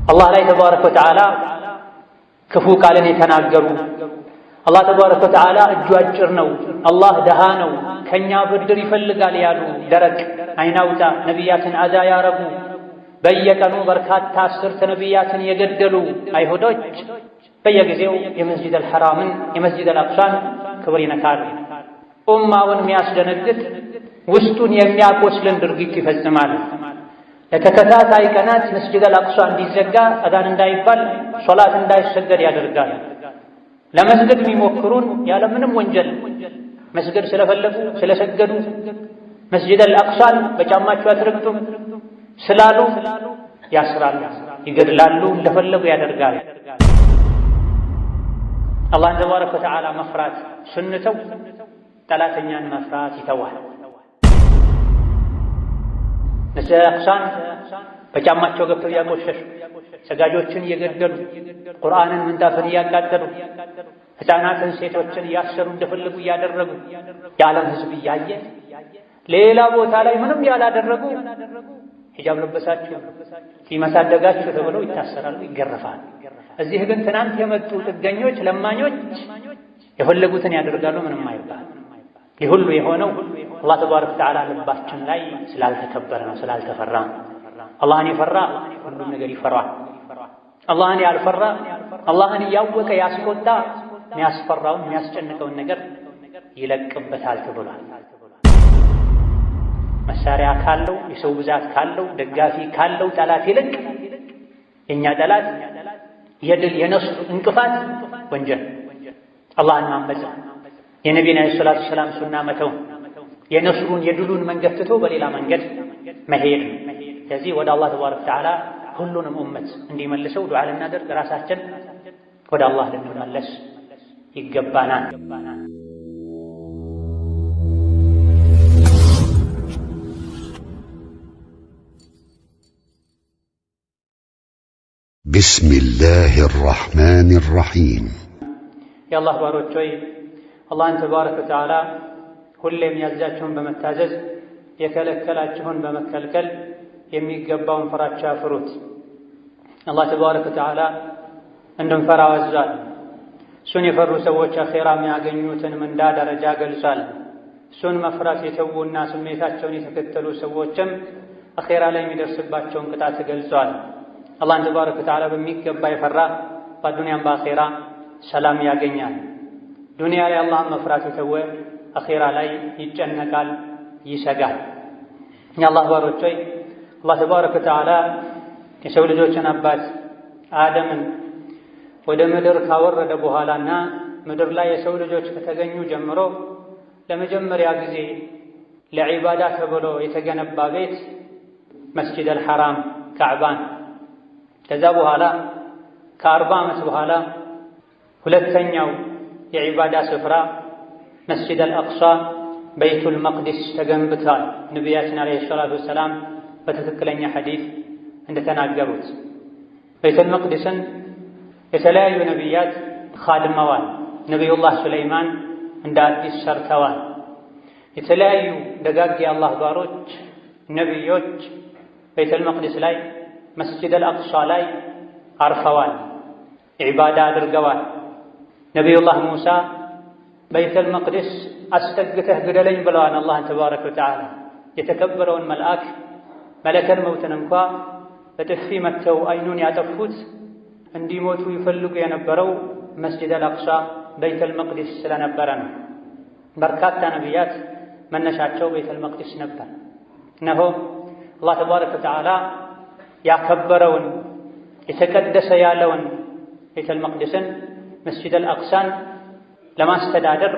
አላህ ላይ ተባረከ ወተዓላ ክፉ ቃልን የተናገሩ አላህ ተባረከ ወተዓላ እጁ አጭር ነው፣ አላህ ደሃ ነው፣ ከኛ ብድር ይፈልጋል ያሉ ደረቅ አይናውጣ ነቢያትን አዛ ያረጉ በየቀኑ በርካታ አስርተ ነቢያትን የገደሉ አይሁዶች በየጊዜው የመስጂደል ሐራምን የመስጂደል አቅሷን ክብር ይነካሉ። ኡማውን የሚያስደነግጥ ውስጡን የሚያቆስልን ድርጊት ይፈጽማሉ። ለተከታታይ ቀናት መስጂደል አቅሷ እንዲዘጋ አዛን እንዳይባል ሶላት እንዳይሰገድ ያደርጋል። ለመስገድ የሚሞክሩን ያለምንም ወንጀል መስገድ ስለፈለጉ ስለሰገዱ መስጂደል አቅሷን በጫማቸው አትረግጡም ስላሉ ያስራሉ፣ ይገድላሉ፣ እንደፈለጉ ያደርጋሉ። አላህን ተባረከ ወተዓላ መፍራት ስንተው ጠላተኛን መፍራት ይተዋል። መስጂደል አቅሷን በጫማቸው ገብተው እያቆሸሹ ሰጋጆችን እየገደሉ ቁርአንን ምንጣፍን እያቃጠሉ ሕፃናትን ሴቶችን እያሰሩ እንደፈለጉ እያደረጉ የዓለም ሕዝብ እያየ ሌላ ቦታ ላይ ምንም ያላደረጉ ሂጃብ ለበሳችሁ ሲመሳደጋችሁ ተብለው ይታሰራሉ፣ ይገረፋሉ። እዚህ ግን ትናንት የመጡ ጥገኞች ለማኞች የፈለጉትን ያደርጋሉ፣ ምንም አይባል። ይህ ሁሉ የሆነው አላህ ተባረከ ወተዓላ ልባችን ላይ ስላልተከበረ ነው፣ ስላልተፈራ ነው። አላህን የፈራ ሁሉም ነገር ይፈራል። አላህን ያልፈራ አላህን እያወቀ ያስቆጣ የሚያስፈራውን የሚያስጨንቀውን ነገር ይለቅበታል ተብሏል። መሳሪያ ካለው የሰው ብዛት ካለው ደጋፊ ካለው ጠላት ይልቅ የእኛ ጠላት የድል የነስር እንቅፋት ወንጀል አላህን ማመፅ የነቢዩን ዓለይሂ ሰላቱ ወሰላም ሱና መተው የነስሩን የድሉን መንገድ ትቶ በሌላ መንገድ መሄድ ነው። ስለዚህ ወደ አላህ ተባረከ ወተዓላ ሁሉንም ኡመት እንዲመልሰው ዱዓ ልናደርግ ራሳችን ወደ አላህ ልንመለስ ይገባናል። ቢስሚላሂ ራሕማኒ ራሒም። የአላህ ባሮች ሆይ አላህን ተባረከ ወተዓላ ሁሌም ያዛችሁን በመታዘዝ የከለከላችሁን በመከልከል የሚገባውን ፍራቻ ፍሩት። አላህ ተባረከ ወተዓላ እንድንፈራ አዟል። እሱን የፈሩ ሰዎች አኼራ የሚያገኙትን ምንዳ ደረጃ ገልጿል። እሱን መፍራት የተዉና ስሜታቸውን የተከተሉ ሰዎችም አኼራ ላይ የሚደርስባቸውን ቅጣት ገልጿል። አላህን ተባረከ ወተዓላ በሚገባ የፈራ በዱንያም በአኼራ ሰላም ያገኛል። ዱንያ ላይ አላህን መፍራት የተወ አኼራ ላይ ይጨነቃል፣ ይሰጋል። የአላህ ባሮች ሆይ አላህ ተባረከ ወተዓላ የሰው ልጆችን አባት አደምን ወደ ምድር ካወረደ በኋላና ምድር ላይ የሰው ልጆች ከተገኙ ጀምሮ ለመጀመሪያ ጊዜ ለዒባዳ ተብሎ የተገነባ ቤት መስጂደል ሐራም ካዕባን፣ ከዛ በኋላ ከ40 ዓመት በኋላ ሁለተኛው የዒባዳ ስፍራ መስጂደል አቅሷ በይቱል መቅዲስ ተገንብቷል። ነቢያችን ዓለይሂ ሰላቱ ወሰላም በትክክለኛ ሐዲስ እንደተናገሩት በይቱል መቅዲስን የተለያዩ ነቢያት ኻድመዋል። ነቢዩላህ ሱለይማን እንደ አዲስ ሰርተዋል። የተለያዩ ደጋግ የአላህ ባሮች ነቢዮች በይቱል መቅዲስ ላይ መስጂደል አቅሷ ላይ አርፈዋል፣ ዒባዳ አድርገዋል። ነቢዩላህ ሙሳ በይቱል መቅዲስ አስጠግተህ ግደለኝ ብለዋል አላህን ተባረከ ወተዓላ። የተከበረውን መልአክ መለከል መውትን እንኳ በጥፊ መተው አይኑን ያጠፉት እንዲሞቱ ይፈልጉ የነበረው መስጂደል አቅሷ በይቱል መቅዲስ ስለነበረ ነው። በርካታ ነቢያት መነሻቸው በይቱል መቅዲስ ነበር። እነሆ አላህ ተባረከ ወተዓላ ያከበረውን የተቀደሰ ያለውን በይቱል መቅዲስን መስጂደል አቅሳን ለማስተዳደር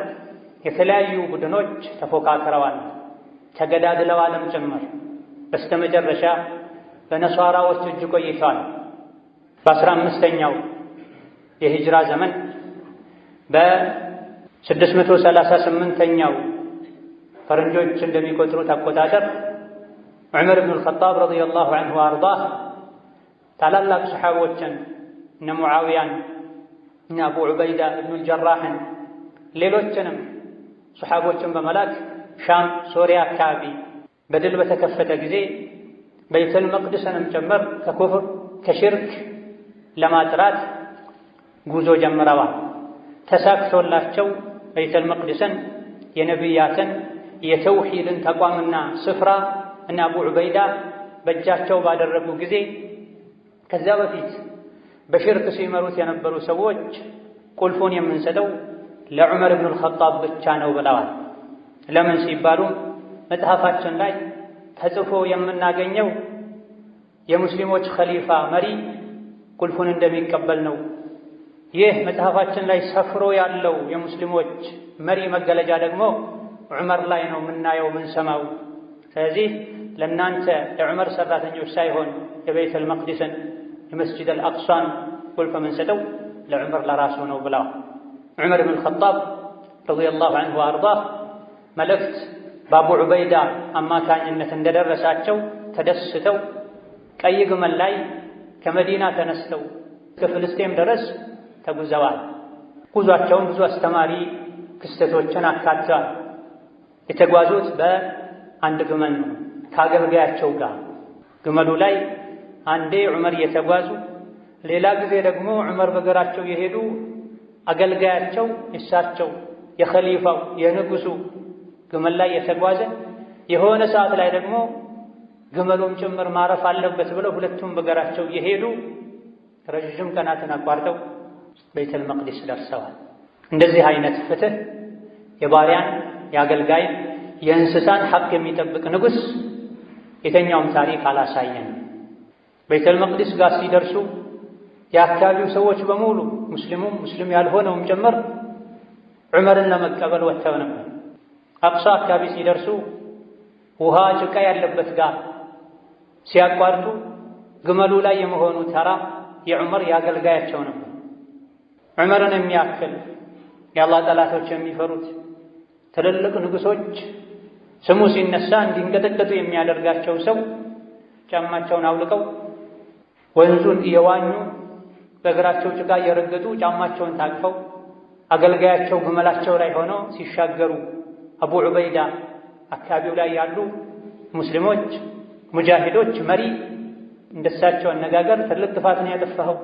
የተለያዩ ቡድኖች ተፎካክረዋል፣ ተገዳድለዋልም ጭምር። በስተመጨረሻ በነሷራዎች እጅ ቆይተዋል። በ15ኛው የሂጅራ ዘመን በ638ኛው ፈረንጆች እንደሚቆጥሩት አቆጣጠር ዑመር ብኑ አልኸጣብ ረዲየላሁ ዐንሁ ወአርዳህ ታላላቅ ሰሓቦችን እነ ሙዓውያን እነ አቡ ዑበይዳ እብኑል ጀራሕን ሌሎችንም ሰሓቦችን በመላክ ሻም ሶሪያ አካባቢ በድል በተከፈተ ጊዜ በይቱል መቅዲስንም ጭምር ከኩፍር ከሽርክ ለማጥራት ጉዞ ጀምረዋል። ተሳክቶላቸው በይተል መቅደስን የነቢያትን የተውሂድን ተቋምና ስፍራ እና አቡ ዑበይዳ በእጃቸው ባደረጉ ጊዜ ከዛ በፊት በሽርክ ሲመሩት የነበሩ ሰዎች ቁልፉን የምንሰጠው ለዑመር ብኑል ኸጣብ ብቻ ነው ብለዋል። ለምን ሲባሉ መጽሐፋችን ላይ ተጽፎ የምናገኘው የሙስሊሞች ኸሊፋ መሪ ቁልፉን እንደሚቀበል ነው። ይህ መጽሐፋችን ላይ ሰፍሮ ያለው የሙስሊሞች መሪ መገለጫ ደግሞ ዑመር ላይ ነው የምናየው ምንሰማው። ስለዚህ ለእናንተ ለዑመር ሰራተኞች ሳይሆን የበይተል መቅዲስን የመስጂድ አልአቅሷን ቁልፍ የምንሰጠው ለዑመር ለራሱ ነው ብለዋል። ዑመር ብን ኸጣብ ረዲየላሁ ዐንሁ ወአርዳህ መልእክት በአቡ ዑበይዳ አማካኝነት እንደደረሳቸው ተደስተው ቀይ ግመል ላይ ከመዲና ተነስተው እስከ ፍልስጤም ድረስ ተጉዘዋል። ጉዟቸውን ብዙ አስተማሪ ክስተቶችን አካተዋል። የተጓዙት በአንድ ግመል ነው ከአገልጋያቸው ጋር። ግመሉ ላይ አንዴ ዑመር እየተጓዙ ሌላ ጊዜ ደግሞ ዑመር በእግራቸው የሄዱ አገልጋያቸው የእሳቸው የኸሊፋው የንጉሱ ግመል ላይ የተጓዘ የሆነ ሰዓት ላይ ደግሞ ግመሉም ጭምር ማረፍ አለበት ብለው ሁለቱም በእግራቸው የሄዱ ረዥም ቀናትን አቋርጠው በይተል መቅዲስ ደርሰዋል። እንደዚህ አይነት ፍትህ የባሪያን የአገልጋይን የእንስሳን ሐቅ የሚጠብቅ ንጉሥ የተኛውም ታሪክ አላሳየን። በይተል መቅዲስ ጋር ሲደርሱ የአካባቢው ሰዎች በሙሉ ሙስሊሙም ሙስሊም ያልሆነውም ጭምር ዑመርን ለመቀበል ወጥተው ነበር። አቅሷ አካባቢ ሲደርሱ ውሃ ጭቃ ያለበት ጋር ሲያቋርጡ ግመሉ ላይ የመሆኑ ተራ የዑመር ያገልጋያቸው ነበር። ዑመርን የሚያክል የአላህ ጠላቶች የሚፈሩት ትልልቅ ንጉሶች ስሙ ሲነሳ እንዲንቀጠቀጡ የሚያደርጋቸው ሰው ጫማቸውን አውልቀው ወንዙን እየዋኙ በእግራቸው ጭቃ እየረገጡ ጫማቸውን ታቅፈው አገልጋያቸው ግመላቸው ላይ ሆነው ሲሻገሩ አቡ ዑበይዳ አካባቢው ላይ ያሉ ሙስሊሞች ሙጃሂዶች መሪ እንደሳቸው አነጋገር ትልቅ ጥፋትን ያጠፋኸው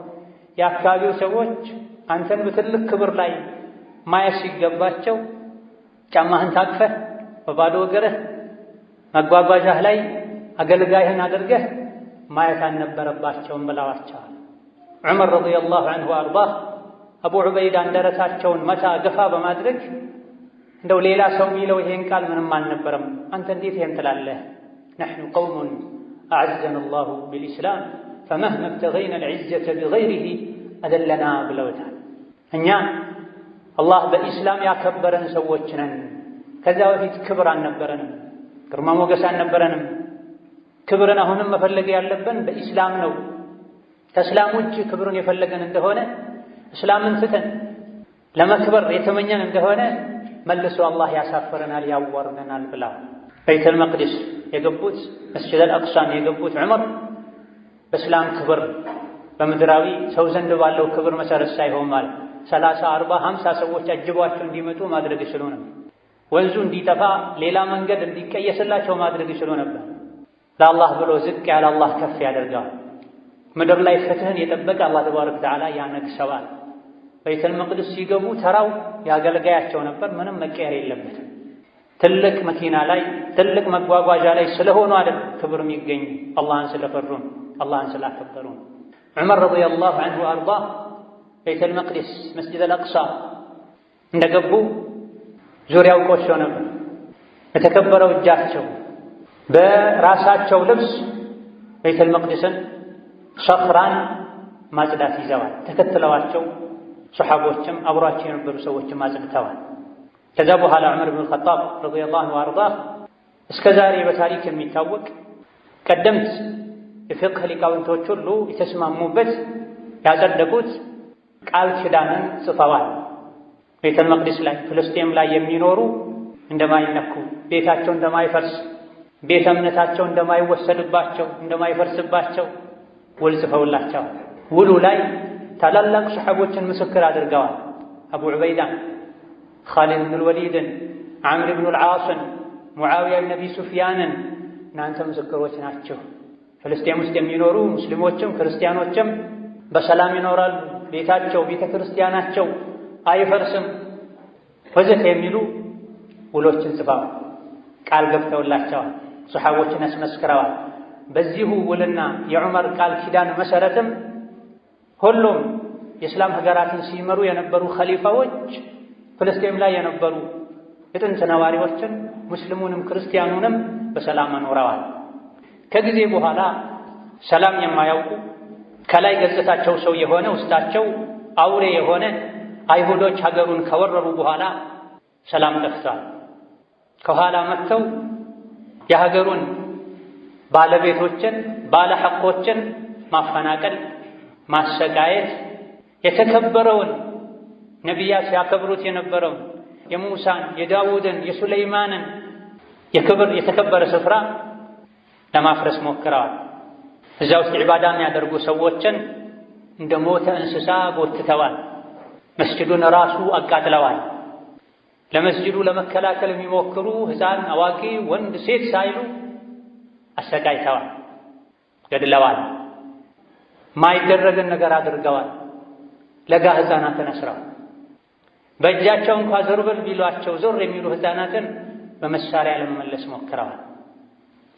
የአካባቢው ሰዎች አንተን በትልቅ ክብር ላይ ማየት ሲገባቸው ጫማህን ታቅፈህ በባዶ እግርህ መጓጓዣህ ላይ አገልጋይህን አድርገህ ማየት አልነበረባቸውም ብለዋቸዋል። ዑመር ረዲየላሁ ዐንሁ ወአርዳህ አቡ ዑበይዳን ደረታቸውን መታ ገፋ በማድረግ እንደው ሌላ ሰው የሚለው ይሄን ቃል ምንም አልነበረም፣ አንተ እንዴት ይሄን ትላለህ? ነሕኑ ቀውሙን አዐዘና አላሁ ቢልኢስላም ፈመህማ እብተገይና አልዕዘተ ቢገይሪሂ አደለና ብለውታል። እኛ አላህ በኢስላም ያከበረን ሰዎች ነን። ከዛ በፊት ክብር አልነበረንም፣ ግርማ ሞገስ አልነበረንም። ክብርን አሁንም መፈለግ ያለብን በኢስላም ነው። ከእስላም ውጭ ክብርን የፈለገን እንደሆነ እስላምን ትተን ለመክበር የተመኘን እንደሆነ መልሶ አላህ ያሳፍረናል፣ ያዋርደናል ብላ በይተል መቅዲስ የገቡት መስጂድ አልአቅሳን የገቡት ዑመር በእስላም ክብር በምድራዊ ሰው ዘንድ ባለው ክብር መሰረት ሳይሆን ማለት 30፣ 40፣ 50 ሰዎች አጅቧቸው እንዲመጡ ማድረግ ይችሉ ነበር። ወንዙ እንዲጠፋ ሌላ መንገድ እንዲቀየስላቸው ማድረግ ይችሉ ነበር። ለአላህ ብሎ ዝቅ ያለ አላህ ከፍ ያደርገዋል። ምድር ላይ ፍትህን የጠበቀ አላህ ተባረከ ወተዓላ ያነግሰዋል። በይተል መቅደስ ሲገቡ ተራው ያገልጋያቸው ነበር። ምንም መቀየር የለበትም። ትልቅ መኪና ላይ ትልቅ መጓጓዣ ላይ ስለሆኑ አይደል ክብር የሚገኝ አላህን ስለፈሩን አላህን ስላከበሩን። ዑመር ረዲየላሁ ዐንሁ ወአርዳህ በይተል መቅደስ መስጂድ አልአቅሳ እንደገቡ ዙሪያው ቆሾ ነበር። በተከበረው እጃቸው በራሳቸው ልብስ በይተል መቅደስን ሰፍራን ማጽዳት ይዘዋል። ተከትለዋቸው ሶሐቦችም አብሯቸው የነበሩ ሰዎችም አጽድተዋል። ከዛ በኋላ ዑመር ብን ኸጣብ ረዲየላሁ ዐንሁ ወአርዳህ እስከ ዛሬ በታሪክ የሚታወቅ ቀደምት የፊቅህ ሊቃውንቶች ሁሉ የተስማሙበት ያጸደቁት ቃል ኪዳንን ጽፈዋል። ቤተል መቅደስ ላይ ፍልስጤም ላይ የሚኖሩ እንደማይነኩ፣ ቤታቸው እንደማይፈርስ፣ ቤተ እምነታቸው እንደማይወሰድባቸው፣ እንደማይፈርስባቸው ውል ጽፈውላቸዋል። ውሉ ላይ ታላላቅ ሰሐቦችን ምስክር አድርገዋል። አቡ ዑበይዳን፣ ኻሊድ ብን ወሊድን፣ ዓምር ብን አልዓስን፣ ሙዓዊያ ብን አቢ ሱፊያንን እናንተ ምስክሮች ናቸው። ፍልስጤም ውስጥ የሚኖሩ ሙስሊሞችም ክርስቲያኖችም በሰላም ይኖራሉ፣ ቤታቸው ቤተ ክርስቲያናቸው አይፈርስም ወዘተ የሚሉ ውሎችን ጽፈዋል፣ ቃል ገብተውላቸዋል፣ ሱሐቦችን አስመስክረዋል። በዚሁ ውልና የዑመር ቃል ኪዳን መሰረትም ሁሉም የእስላም ሀገራትን ሲመሩ የነበሩ ኸሊፋዎች ፍልስጤም ላይ የነበሩ የጥንት ነዋሪዎችን ሙስሊሙንም ክርስቲያኑንም በሰላም አኖረዋል። ከጊዜ በኋላ ሰላም የማያውቁ ከላይ ገጽታቸው ሰው የሆነ ውስጣቸው አውሬ የሆነ አይሁዶች ሀገሩን ከወረሩ በኋላ ሰላም ጠፍቷል። ከኋላ መጥተው የሀገሩን ባለቤቶችን ባለ ሐቆችን ማፈናቀል፣ ማሰቃየት፣ የተከበረውን ነቢያት ሲያከብሩት የነበረውን የሙሳን፣ የዳውድን፣ የሱለይማንን የክብር የተከበረ ስፍራ ለማፍረስ ሞክረዋል። እዛ ውስጥ ዒባዳ የሚያደርጉ ሰዎችን እንደ ሞተ እንስሳ ጎትተዋል። መስጅዱን ራሱ አቃጥለዋል። ለመስጅዱ ለመከላከል የሚሞክሩ ሕፃን፣ አዋቂ፣ ወንድ፣ ሴት ሳይሉ አሰቃይተዋል፣ ገድለዋል። ማይደረግን ነገር አድርገዋል። ለጋ ሕፃናትን አስረዋል። በእጃቸው እንኳ ዞር በል ቢሏቸው ዞር የሚሉ ሕፃናትን በመሳሪያ ለመመለስ ሞክረዋል።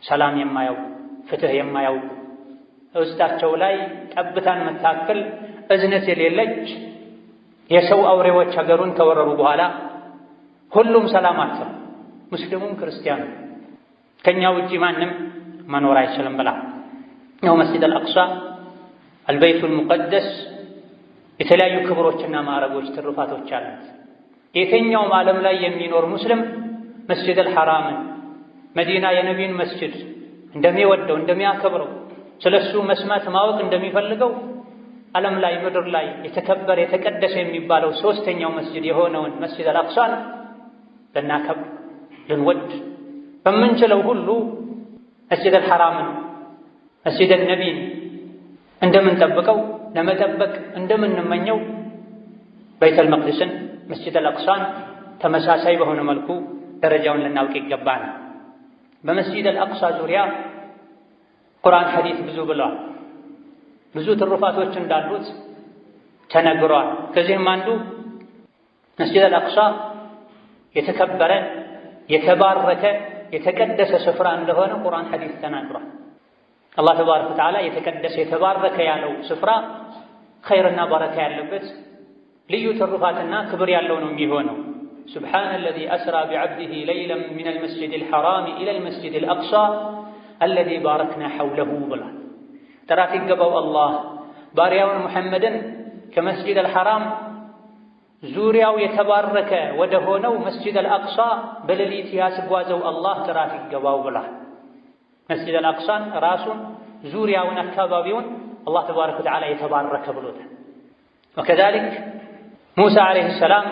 ሰላም የማያውቁ ፍትህ የማያውቁ ውስጣቸው ላይ ጠብታን መታከል እዝነት የሌለች የሰው አውሬዎች ሀገሩን ከወረሩ በኋላ ሁሉም ሰላም አጥተው ሙስሊሙም ክርስቲያኑ ከኛ ውጪ ማንም መኖር አይችልም ብላ ነው። መስጂድ አልአቅሷ አልበይቱል ሙቀደስ የተለያዩ ክብሮችና ማዕረጎች ትሩፋቶች አሉት። የትኛውም ዓለም ላይ የሚኖር ሙስሊም መስጂድ አልሐራምን መዲና የነቢይን መስጂድ እንደሚወደው እንደሚያከብረው ስለሱ መስማት ማወቅ እንደሚፈልገው ዓለም ላይ ምድር ላይ የተከበረ የተቀደሰ የሚባለው ሶስተኛው መስጂድ የሆነውን መስጂድ አልአቅሷን ልናከብር ልንወድ በምንችለው ሁሉ መስጂድ አልሐራምን መስጂድ ነቢይን እንደምንጠብቀው ለመጠበቅ እንደምንመኘው በይተል መቅደስን መስጂድ አልአቅሷን ተመሳሳይ በሆነ መልኩ ደረጃውን ልናውቅ ይገባል። በመስጂድ አልአቅሷ ዙሪያ ቁርአን ሐዲስ ብዙ ብለዋል። ብዙ ትሩፋቶች እንዳሉት ተነግሯል። ከዚህም አንዱ መስጂድ አልአቅሷ የተከበረ የተባረከ የተቀደሰ ስፍራ እንደሆነ ቁርአን ሐዲስ ተናግሯል። አላህ ተባረከ ወተዓላ የተቀደሰ የተባረከ ያለው ስፍራ ኸይርና በረካ ያለበት ልዩ ትሩፋትና ክብር ያለው ነው የሚሆነው። سبحان الذي أسرى بعبده ليلا من المسجد الحرام إلى المسجد الأقصى الذي باركنا حوله بلا ترافق قبو الله بارياون محمدا كمسجد الحرام زورياو يتبارك ودهونو مسجد الأقصى بلليت ياسقوازو الله ترافق قبو بلا مسجد الأقصى راسون زورياون أكابابيون الله تبارك وتعالى يتبارك بلوته. وكذلك موسى عليه السلام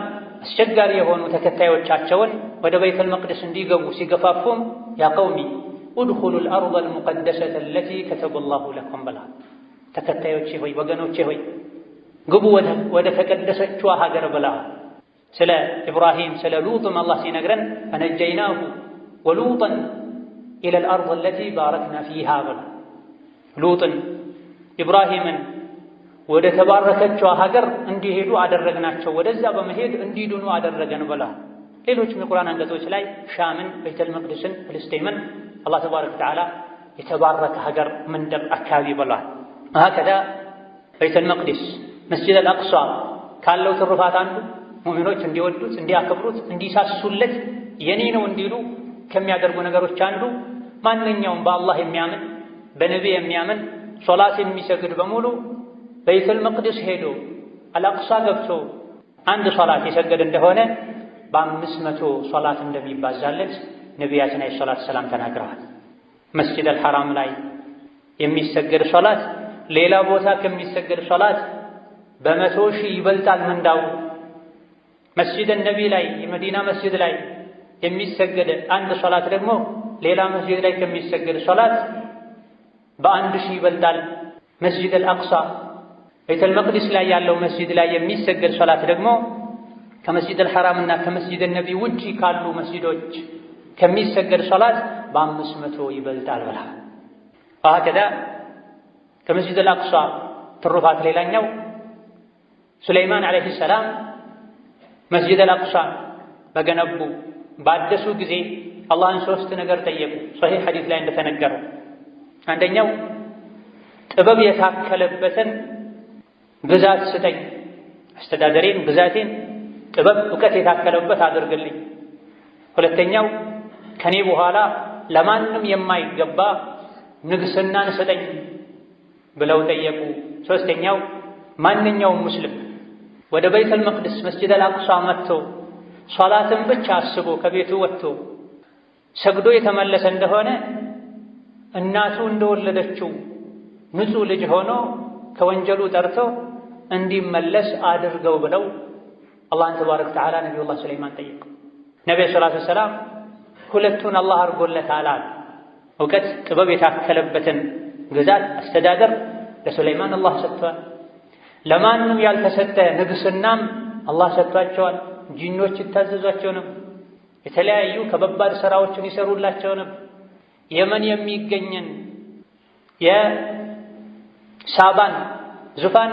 አስቸጋሪ የሆኑ ተከታዮቻቸውን ወደ በይተል መቅደስ እንዲገቡ ሲገፋፉም ያ ቀውሚ ادخلوا الارض المقدسه التي كتب الله لكم بلا ተከታዮቼ ሆይ ወገኖቼ ሆይ ግቡ ወደ ተቀደሰችዋ ሀገር ብላ። ስለ ኢብራሂም ስለ ሉጥም አላህ ሲነግረን فنجيناه ولوطا الى الارض التي باركنا فيها بلا ሉጥን ኢብራሂምን ወደ ተባረከችው ሀገር እንዲሄዱ አደረግናቸው፣ ወደዛ በመሄድ እንዲድኑ አደረገን ብላ። ሌሎችም የቁርአን አንቀጾች ላይ ሻምን፣ በይተል መቅደስን፣ ፍልስጤምን አላህ ተባረከ ወተዓላ የተባረከ ሀገር መንደር አካባቢ ብሏል። هكذا በይተል መቅደስ መስጂድ አልአቅሷ ካለው ትሩፋት አንዱ ሙእሚኖች እንዲወዱት እንዲያከብሩት እንዲሳሱለት የኔ ነው እንዲሉ ከሚያደርጉ ነገሮች አንዱ ማንኛውም በአላህ የሚያምን በነቢይ የሚያምን ሶላት የሚሰግድ በሙሉ በይተል መቅደስ ሄዶ አልአቅሷ ገብቶ አንድ ሶላት የሰገደ እንደሆነ በ500 ሶላት እንደሚባዛለት ነቢያችን አለይሂ ሰላቱ ሰላም ተናግረዋል። መስጂድ አልሐራም ላይ የሚሰገድ ሶላት ሌላ ቦታ ከሚሰገድ ሶላት በ100 ሺህ ይበልጣል ምንዳው። መስጂድ ነቢይ ላይ የመዲና መስጂድ ላይ የሚሰገድ አንድ ሶላት ደግሞ ሌላ መስጂድ ላይ ከሚሰገድ ሶላት በ1000 ይበልጣል። መስጂድ አልአቅሷ በይተል መቅደስ ላይ ያለው መስጂድ ላይ የሚሰገድ ሶላት ደግሞ ከመስጂድ አልሐራም እና ከመስጂድ ነቢይ ውጪ ካሉ መስጂዶች ከሚሰገድ ሶላት በ500 ይበልጣል ብላ። ከመስጂድ አልአቅሷ ትሩፋት ሌላኛው ሱለይማን ዓለይሂ ሰላም መስጂድ አልአቅሳ በገነቡ ባደሱ ጊዜ አላህን ሶስት ነገር ጠየቁ። ሶሒህ ሐዲስ ላይ እንደተነገረው አንደኛው ጥበብ የታከለበትን ግዛት ስጠኝ፣ አስተዳደሬን ግዛቴን ጥበብ እውቀት የታከለበት አድርግልኝ። ሁለተኛው ከኔ በኋላ ለማንም የማይገባ ንግስናን ስጠኝ ብለው ጠየቁ። ሶስተኛው ማንኛውም ሙስሊም ወደ በይተል መቅደስ መስጂድ አልአቅሳ መጥቶ ሶላትን ብቻ አስቦ ከቤቱ ወጥቶ ሰግዶ የተመለሰ እንደሆነ እናቱ እንደወለደችው ንጹሕ ልጅ ሆኖ ከወንጀሉ ጠርቶ እንዲመለስ አድርገው ብለው አላህን ተባረከ ወተዓላ ነቢዩላህ ሱለይማን ጠየቁ። ነቢዩ ሰለላሁ ዐለይሂ ወሰለም ሁለቱን አላህ አድርጎለታል። እውቀት ጥበብ የታከለበትን ግዛት አስተዳደር ለሱለይማን አላህ ሰጥቷል። ለማንም ያልተሰጠ ንግስናም አላህ ሰጥቷቸዋል። ጂኖች ይታዘዟቸው ነበር። የተለያዩ ከባባድ ሥራዎችን ይሰሩላቸው ነበር። የመን የሚገኝን የሳባን ዙፋን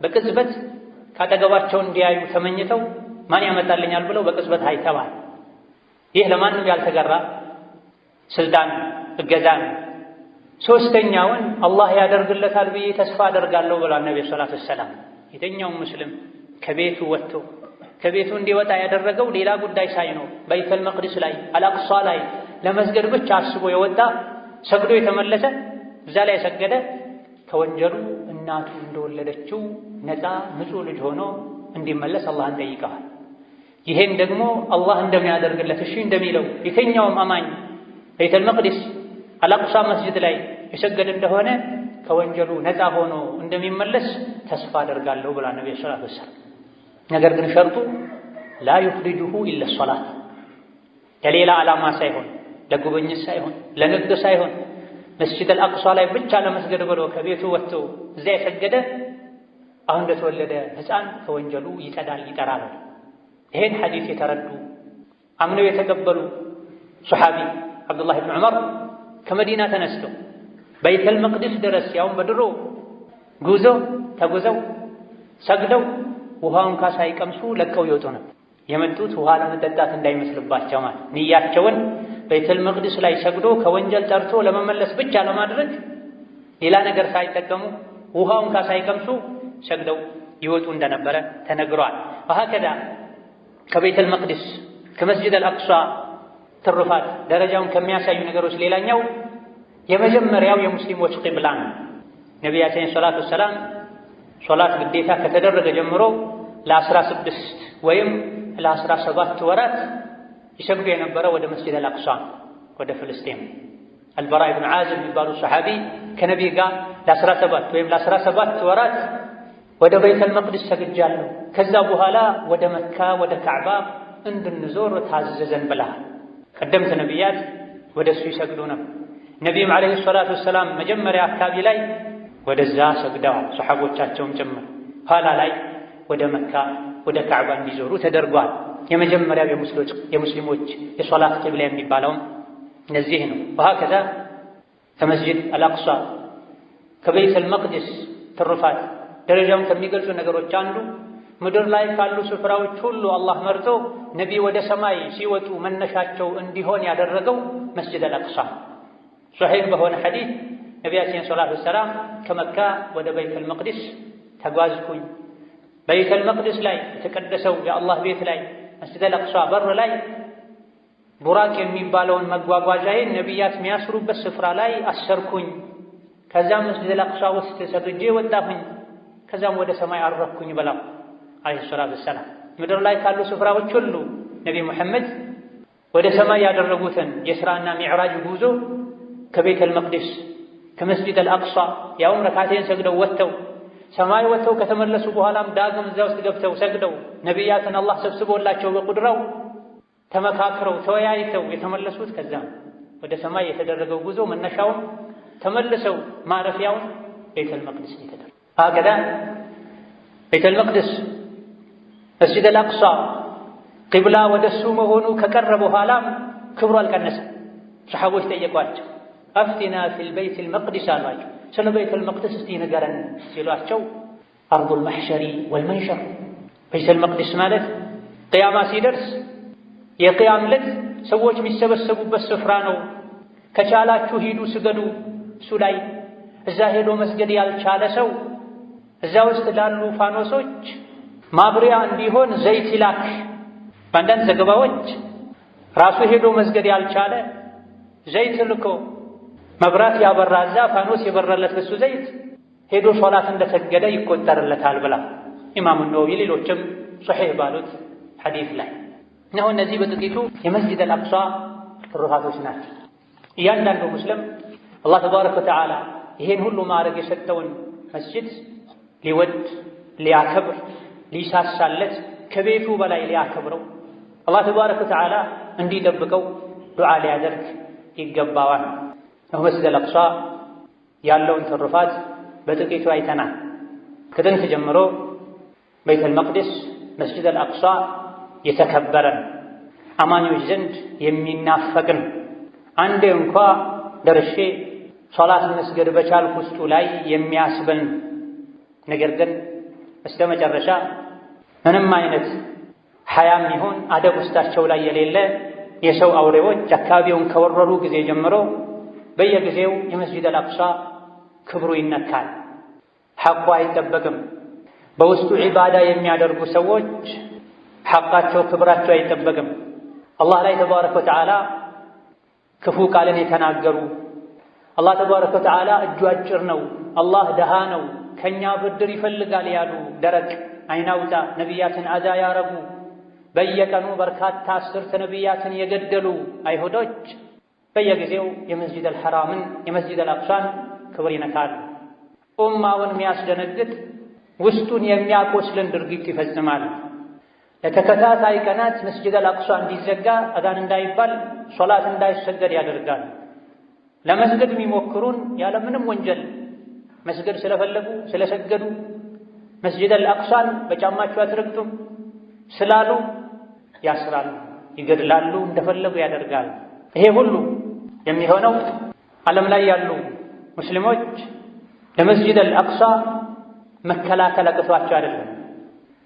በቅጽበት ካጠገባቸው እንዲያዩ ተመኝተው ማን ያመጣልኛል ብለው በቅጽበት አይተዋል። ይህ ለማንም ያልተገራ ስልጣን እገዛን። ሶስተኛውን አላህ ያደርግለታል ብዬ ተስፋ አደርጋለሁ ብሏል ነብዩ ሰለላሁ ዐለይሂ ወሰለም። የትኛውም ሙስሊም ከቤቱ ወጥቶ ከቤቱ እንዲወጣ ያደረገው ሌላ ጉዳይ ሳይኖር በይተል መቅደስ ላይ አልአቅሷ ላይ ለመስገድ ብቻ አስቦ የወጣ ሰግዶ የተመለሰ እዛ ላይ የሰገደ ከወንጀሉ እናቱ እንደወለደችው ነፃ ንጹሕ ልጅ ሆኖ እንዲመለስ አላህን ጠይቀዋል። ይሄን ደግሞ አላህ እንደሚያደርግለት እሺ እንደሚለው የትኛውም አማኝ በይተል መቅደስ አልአቅሷ መስጂድ ላይ የሰገደ እንደሆነ ከወንጀሉ ነፃ ሆኖ እንደሚመለስ ተስፋ አደርጋለሁ ብላ ነብዩ ሰለላሁ ዐለይሂ ወሰለም። ነገር ግን ሸርጡ ላ ዩኽሪጁሁ ኢላ ሶላት፣ ለሌላ ዓላማ ሳይሆን ለጉብኝት ሳይሆን ለንግድ ሳይሆን መስጂድ አልአቅሷ ላይ ብቻ ለመስገድ ብሎ ከቤቱ ወጥቶ እዚያ የሰገደ አሁን እንደተወለደ ሕፃን ከወንጀሉ ይጸዳል፣ ይጠራል። ይሄን ሐዲስ የተረዱ አምነው የተቀበሉ ሱሐቢ አብዱላህ ብን ዑመር ከመዲና ተነስተው በይተል መቅደስ ድረስ ያውም በድሮ ጉዞ ተጉዘው ሰግደው ውሃውን ሳይቀምሱ ለቀው ይወጡ ነበር። የመጡት ውሃ ለመጠጣት እንዳይመስልባቸው ማለት ንያቸውን በይተል መቅደስ ላይ ሰግዶ ከወንጀል ጠርቶ ለመመለስ ብቻ ለማድረግ ሌላ ነገር ሳይጠቀሙ ውሃውን ሳይቀምሱ ሰግደው ይወጡ እንደነበረ ተነግሯል። ወሀከዛ ከበይተል መቅደስ ከመስጂድ አልአቅሷ ትሩፋት ደረጃውን ከሚያሳዩ ነገሮች ሌላኛው የመጀመሪያው የሙስሊሞች ቂብላ ነው። ነቢያችን ሰለላሁ ዐለይሂ ወሰለም ሶላት ግዴታ ከተደረገ ጀምሮ ለ16 ወይም ለ17 ወራት ይሰግዱ የነበረ ወደ መስጂድ አልአቅሷ ወደ ፍልስጤም። አልበራ ብን ዓዚብ የሚባሉ ሰሓቢ ከነቢይ ጋር ለ17 ወይም ለ17 ወራት ወደ በይተል መቅደስ ሰግጃለሁ፣ ከዛ በኋላ ወደ መካ ወደ ካዕባ እንድንዞር ታዘዘን ብለዋል። ቀደምት ነቢያት ወደ እሱ ይሰግዱ ነበር። ነቢይም ዓለይሂ ሰላቱ ወሰላም መጀመሪያ አካባቢ ላይ ወደዛ ሰግደዋል፣ ሰሓቦቻቸውም ጭምር። ኋላ ላይ ወደ መካ ወደ ካዕባ እንዲዞሩ ተደርጓል። የመጀመሪያው የሙስሊሞች የሶላት ቂብላ የሚባለውም እነዚህ ነው። ወሀከዛ ከመስጂድ አልአቅሷ ከበይተል መቅደስ ትሩፋት ደረጃውን ከሚገልጹ ነገሮች አንዱ ምድር ላይ ካሉ ስፍራዎች ሁሉ አላህ መርጦ ነቢ ወደ ሰማይ ሲወጡ መነሻቸው እንዲሆን ያደረገው መስጂድ አልአቅሷ። ሶሒህ በሆነ ሐዲስ ነቢያችን ሰለላሁ ዐለይሂ ወሰለም ከመካ ወደ በይተል መቅደስ ተጓዝኩኝ። በይተል መቅደስ ላይ የተቀደሰው የአላህ ቤት ላይ መስጂድ አልአቅሷ በር ላይ ቡራቅ የሚባለውን መጓጓዣዬን ነቢያት የሚያስሩበት ስፍራ ላይ አሰርኩኝ። ከዛም መስጂድ አልአቅሷ ውስጥ ሰግጄ ወጣሁኝ። ከዛም ወደ ሰማይ አረኩኝ ብለው ዓለይሂ ሰላቱ ወሰላም ምድር ላይ ካሉ ስፍራዎች ሁሉ ነቢ ሙሐመድ ወደ ሰማይ ያደረጉትን የእስራእና ሚዕራጅ ጉዞ ከቤተል መቅደስ ከመስጂድ አልአቅሷ ያውም ረካቴን ሰግደው ወጥተው ሰማይ ወጥተው ከተመለሱ በኋላም ዳግም እዚያ ውስጥ ገብተው ሰግደው ነቢያትን አላህ ሰብስቦላቸው በቁድራው ተመካክረው ተወያይተው የተመለሱት ከዛም ወደ ሰማይ የተደረገው ጉዞ መነሻውን ተመልሰው ማረፊያውን ቤተል መቅደስ የተደረገ ሀገዳ ቤተል መቅደስ መስጂድ አልአቅሷ ቂብላ ወደሱ መሆኑ ከቀረ በኋላም ክብሩ አልቀነሰም። ሰሓቦች ጠየቋቸው፣ አፍቲና ፊል በይቲል መቅደስ አሏቸው። ስለ በይተል መቅደስ እስቲ ንገረን ሲሏቸው አርዱል መሕሸሪ ወልመንሸር በይተል መቅደስ ማለት ቅያማ ሲደርስ የቅያም ዕለት ሰዎች የሚሰበሰቡበት ስፍራ ነው። ከቻላችሁ ሂዱ ስገዱ እሱ ላይ። እዛ ሄዶ መስገድ ያልቻለ ሰው እዛ ውስጥ ላሉ ፋኖሶች ማብሪያ እንዲሆን ዘይት ይላክ። በአንዳንድ ዘገባዎች ራሱ ሄዶ መስገድ ያልቻለ ዘይት ልኮ መብራት ያበራ እዛ ፋኖስ የበራለት በሱ ዘይት ሄዶ ሶላት እንደሰገደ ይቆጠርለታል ብላ ኢማሙ ነወዊ ሌሎችም ሶሒህ ባሉት ሐዲስ ላይ ነው። እነዚህ በጥቂቱ የመስጂድ አልአቅሷ ትሩፋቶች ናቸው። እያንዳንዱ ሙስሊም አላህ ተባረከ ወተዓላ ይሄን ሁሉ ማዕረግ የሰጠውን መስጂድ ሊወድ፣ ሊያከብር፣ ሊሳሳለት ከቤቱ በላይ ሊያከብረው አላህ ተባረከ ወተዓላ እንዲጠብቀው ዱዓ ሊያደርግ ይገባዋል። ነው መስጂድ አልአቅሷ ያለውን ትሩፋት በጥቂቱ አይተናል። ከጥንት ጀምሮ በይተል መቅደስ መስጂድ አልአቅሷ የተከበረን አማኞች ዘንድ የሚናፈቅን አንዴ እንኳ ደርሼ ሶላት መስገድ በቻልኩ ውስጡ ላይ የሚያስብል ነገር ግን እስከ መጨረሻ ምንም አይነት ሐያም ይሁን አደብ ውስጣቸው ላይ የሌለ የሰው አውሬዎች አካባቢውን ከወረሩ ጊዜ ጀምሮ በየጊዜው የመስጂድ አልአቅሷ ክብሩ ይነካል፣ ሐቁ አይጠበቅም። በውስጡ ዒባዳ የሚያደርጉ ሰዎች ሐቃቸው ክብራቸው አይጠበቅም። አላህ ላይ ተባረከ ወተዓላ ክፉ ቃልን የተናገሩ አላህ ተባረከ ወተዓላ እጁ አጭር ነው፣ አላህ ደሃ ነው፣ ከኛ ብድር ይፈልጋል ያሉ ደረቅ አይናውጣ ነቢያትን አዛ ያረጉ በየቀኑ በርካታ አስርተ ነቢያትን የገደሉ አይሁዶች በየጊዜው የመስጂድ አልሐራምን የመስጂድ አልአቅሷን ክብር ይነካሉ። ኡማውን የሚያስደነግጥ ውስጡን የሚያቆስልን ድርጊት ይፈጽማሉ። ለተከታታይ ቀናት መስጂድ አልአቅሷ እንዲዘጋ አዛን እንዳይባል ሶላት እንዳይሰገድ ያደርጋል። ለመስገድ የሚሞክሩን ያለምንም ወንጀል መስገድ ስለፈለጉ ስለሰገዱ መስጂድ አልአቅሷን በጫማቸው አትረግጡም ስላሉ ያስራሉ፣ ይገድላሉ፣ እንደፈለጉ ያደርጋሉ። ይሄ ሁሉ የሚሆነው ዓለም ላይ ያሉ ሙስሊሞች ለመስጂድ አልአቅሷ መከላከል አቅቷቸው አይደለም።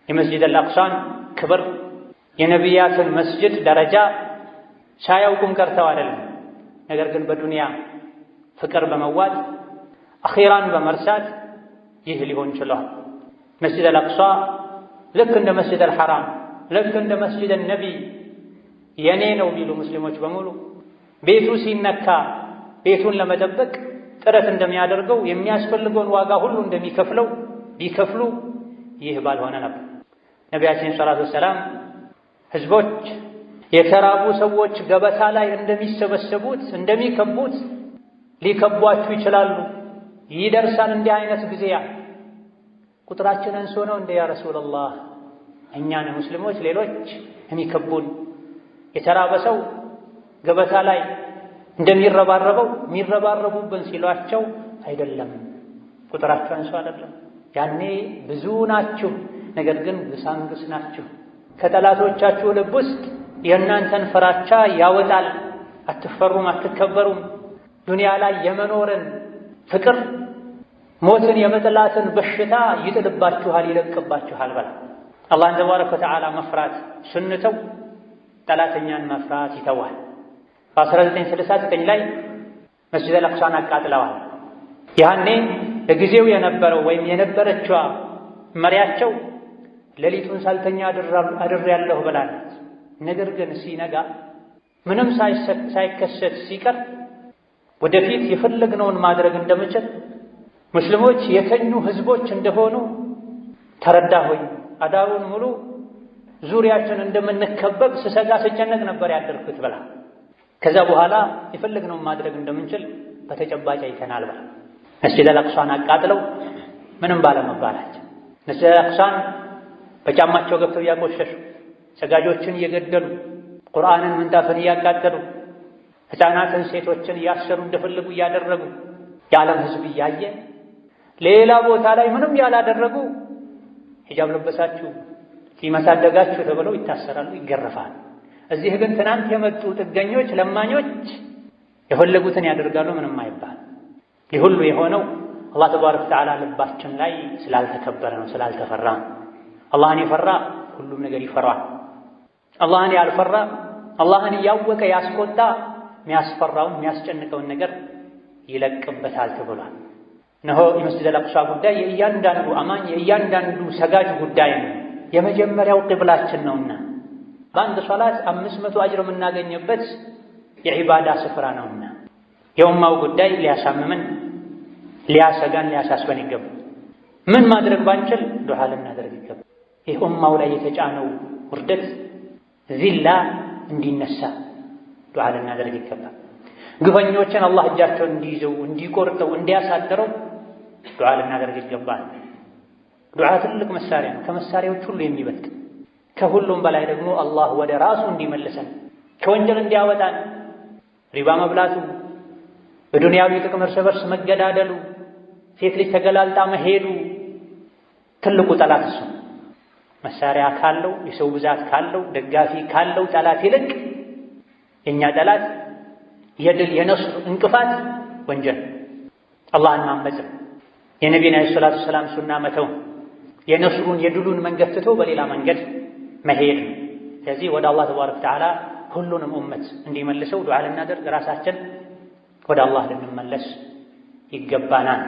የመስጂድ አልአቅሷን ክብር የነቢያትን መስጂድ ደረጃ ሳያውቁም ቀርተው አይደለም። ነገር ግን በዱንያ ፍቅር በመዋጥ አኺራን በመርሳት ይህ ሊሆን ችሏል። መስጂድ አልአቅሷ ልክ እንደ መስጂድ አልሐራም ልክ እንደ መስጂድ ነቢይ የኔ ነው ቢሉ ሙስሊሞች በሙሉ ቤቱ ሲነካ ቤቱን ለመጠበቅ ጥረት እንደሚያደርገው የሚያስፈልገውን ዋጋ ሁሉ እንደሚከፍለው ቢከፍሉ ይህ ባልሆነ ነበር። ነቢያችን ሰለላሁ ዐለይሂ ወሰለም ህዝቦች የተራቡ ሰዎች ገበታ ላይ እንደሚሰበሰቡት እንደሚከቡት ሊከቧችሁ ይችላሉ፣ ይደርሳል እንዲህ አይነት ጊዜ። ቁጥራችን አንሶ ነው እንደ ያ ረሱላህ እኛን ሙስሊሞች ሌሎች የሚከቡን? የተራበ ሰው ገበታ ላይ እንደሚረባረበው የሚረባረቡብን ሲሏቸው አይደለም፣ ቁጥራችሁ አንሶ አይደለም፣ ያኔ ብዙ ናችሁ፣ ነገር ግን ግሳንግስ ናችሁ። ከጠላቶቻችሁ ልብ ውስጥ የእናንተን ፍራቻ ያወጣል። አትፈሩም፣ አትከበሩም። ዱንያ ላይ የመኖርን ፍቅር ሞትን የመጥላትን በሽታ ይጥልባችኋል፣ ይለቅባችኋል። በላ አላህን ተባረከ ወተዓላ መፍራት ስንተው ጠላተኛን መፍራት ይተዋል። በ1969 ላይ መስጂድ አልአቅሷን አቃጥለዋል። ያኔ ለጊዜው የነበረው ወይም የነበረችዋ መሪያቸው ሌሊቱን ሳልተኛ አድሬያለሁ ብላለች። ነገር ግን ሲነጋ ምንም ሳይከሰት ሲቀር ወደፊት የፈለግነውን ማድረግ እንደምችል ሙስሊሞች የተኙ ህዝቦች እንደሆኑ ተረዳሁኝ። አዳሩን ሙሉ ዙሪያችን እንደምንከበብ ስሰጋ ስጨነቅ ነበር ያደርኩት ብላ ከዛ በኋላ የፈለግነውን ማድረግ እንደምንችል በተጨባጭ አይተናል ብላ መስጂድ አልአቅሷን አቃጥለው ምንም ባለመባላቸው መስጂድ አልአቅሷን በጫማቸው ገብተው እያቆሸሹ ሰጋጆችን እየገደሉ ቁርአንን ምንጣፍን እያቃጠሉ ሕፃናትን ሴቶችን እያሰሩ እንደፈለጉ እያደረጉ የዓለም ህዝብ እያየ ሌላ ቦታ ላይ ምንም ያላደረጉ ሂጃብ ለበሳችሁ ሲመሳደጋችሁ ተብለው ይታሰራሉ፣ ይገረፋሉ። እዚህ ግን ትናንት የመጡ ጥገኞች ለማኞች የፈለጉትን ያደርጋሉ፣ ምንም አይባል። ይህ ሁሉ የሆነው አላህ ተባረከ ወተዓላ ልባችን ላይ ስላልተከበረ ነው፣ ስላልተፈራ። አላህን የፈራ ሁሉም ነገር ይፈራል። አላህን ያልፈራ አላህን እያወቀ ያስቆጣ የሚያስፈራውን የሚያስጨንቀውን ነገር ይለቅበታል ተብሏል። እነሆ የመስጂድ አልአቅሷ ጉዳይ የእያንዳንዱ አማኝ የእያንዳንዱ ሰጋጅ ጉዳይ ነው። የመጀመሪያው ቂብላችን ነውና በአንድ ሶላት 500 አጅር የምናገኝበት የዒባዳ ስፍራ ነውና የኡማው ጉዳይ ሊያሳምመን፣ ሊያሰጋን፣ ሊያሳስበን ይገባል። ምን ማድረግ ባንችል ዱዓ ልናደርግ ይገባል። ይህ ኡማው ላይ የተጫነው ውርደት ዚላ እንዲነሳ ዱዓ ልናደርግ ይገባል። ግፈኞችን አላህ እጃቸውን እንዲይዘው፣ እንዲቆርጠው፣ እንዲያሳድረው ዱዓ ልናደርግ ይገባል። ዱዓ ትልቅ መሳሪያ ነው፣ ከመሳሪያዎች ሁሉ የሚበልጥ። ከሁሉም በላይ ደግሞ አላህ ወደ ራሱ እንዲመልሰን፣ ከወንጀል እንዲያወጣን፣ ሪባ መብላቱ፣ በዱንያዊ ጥቅም እርስ በርስ መገዳደሉ፣ ሴት ልጅ ተገላልጣ መሄዱ ትልቁ ጠላት እሱ። መሳሪያ ካለው፣ የሰው ብዛት ካለው፣ ደጋፊ ካለው ጠላት ይልቅ የእኛ ጠላት የድል የነስር እንቅፋት ወንጀል፣ አላህን ማመፅም፣ የነቢዩን ዓለይሂ ሰላቱ ወሰላም ሱና መተው፣ የነስሩን የድሉን መንገድ ትቶ በሌላ መንገድ መሄድ ነው። ስለዚህ ወደ አላህ ተባረከ ወተዓላ ሁሉንም ኡመት እንዲመልሰው ዱዓ ልናደርግ፣ ራሳችን ወደ አላህ ልንመለስ ይገባናል።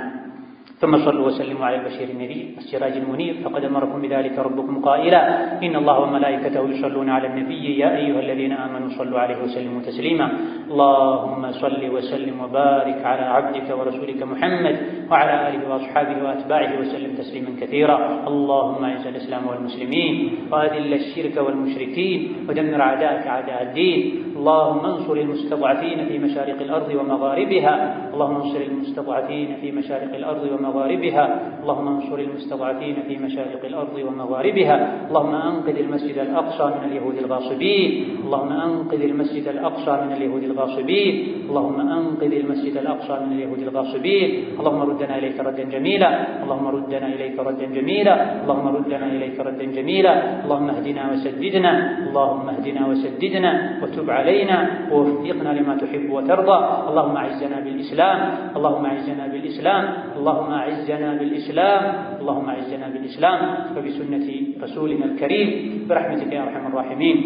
ثم صلوا وسلموا على البشير النذير السراج المنير فقد أمركم بذلك ربكم قائلا إن الله وملائكته يصلون على النبي يا أيها الذين آمنوا صلوا عليه وسلموا تسليما اللهم صل وسلم وبارك على عبدك ورسولك محمد وعلى آله وأصحابه وأتباعه وسلم تسليما كثيرا اللهم أعز الإسلام والمسلمين وأذل الشرك والمشركين ودمر أعداءك أعداء الدين اللهم انصر المستضعفين في مشارق الأرض ومغاربها اللهم انصر المستضعفين في مشارق الأرض ومغاربها اللهم انصر المستضعفين في مشارق الأرض ومغاربها اللهم أنقذ المسجد الأقصى من اليهود الغاصبين اللهم أنقذ المسجد الأقصى من اليهود الغاصبين اللهم أنقذ المسجد الأقصى من اليهود الغاصبين اللهم ردنا إليك ردا جميلا اللهم ردنا إليك ردا جميلا اللهم ردنا إليك ردا جميلا اللهم اهدنا وسددنا اللهم اهدنا وسددنا وتب علينا ووفقنا لما تحب وترضى اللهم أعزنا بالإسلام اللهم أعزنا بالإسلام اللهم أعزنا بالإسلام اللهم أعزنا بالإسلام وبسنة رسولنا الكريم برحمتك يا أرحم الراحمين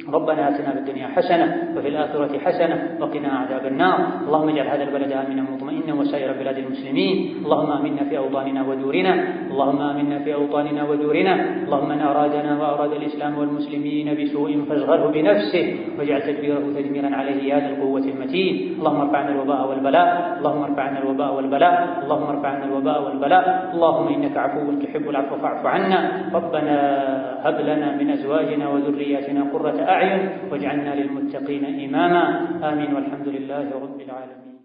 ربنا آتنا في الدنيا حسنة وفي الآخرة حسنة وقنا عذاب النار اللهم اجعل هذا البلد آمنا مطمئنا وسائر بلاد المسلمين اللهم آمنا في أوطاننا ودورنا اللهم آمنا في أوطاننا ودورنا اللهم من أرادنا وأراد الإسلام والمسلمين بسوء فاشغله بنفسه واجعل تدبيره تدميرا عليه يا ذا القوة المتين اللهم ارفع عنا الوباء والبلاء اللهم ارفع عنا الوباء والبلاء اللهم ارفع عنا الوباء والبلاء اللهم إنك عفو تحب العفو فاعف عنا ربنا هب لنا من أزواجنا وذرياتنا قرة أعين واجعلنا للمتقين إماما آمين والحمد لله رب العالمين.